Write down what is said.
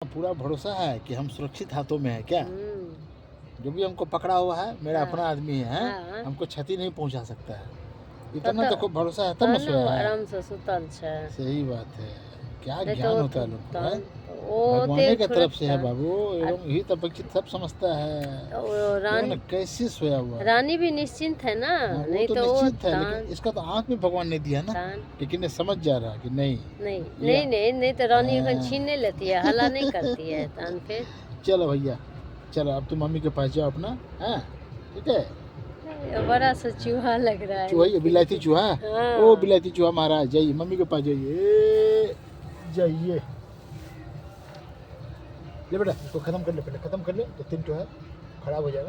पूरा भरोसा है कि हम सुरक्षित हाथों में है क्या? जो भी हमको पकड़ा हुआ है मेरा हाँ। अपना आदमी है, हाँ। हमको क्षति नहीं पहुंचा सकता है। इतना तो तो भरोसा है तब न तहन सोया है। आराम से सुतल छै। सही बात है। क्या नहीं तो ज्ञान होता है लोग को, हैं? ओ भगवाने के थोड़े तरफ से है बाबू, आ- एवं ही तपकित सब समझता है। वो देखो रानी ना कैसे सोया हुआ है। रानी भी निश्चिंत है ना। हाँ, वो नहीं तो तो निश्चित है, लेकिन तान इसका तो आंख में भगवान ने दिया ना, तान लेकिन ये समझ जा रहा कि नहीं। नहीं ये नहीं नहीं नहीं तो रानी अखन हाँ। छीन नहीं लेती है, हल्ला नहीं करती है तान फिर। चलो भैया, चलो अब तुम मम्मी के पास जाओ अपना, हाँ ठीक है। बड़ा सा चूहा लग रहा है। चूहा, ये बिलायती चूहा, हाँ। ओ बिलायती चूहा महाराज, जाइए मम्मी के पास जाइए, जाइए। ले बेटा इसको खत्म कर ले, पहले खत्म कर ले, तो तीन जो है खराब हो जाएगा।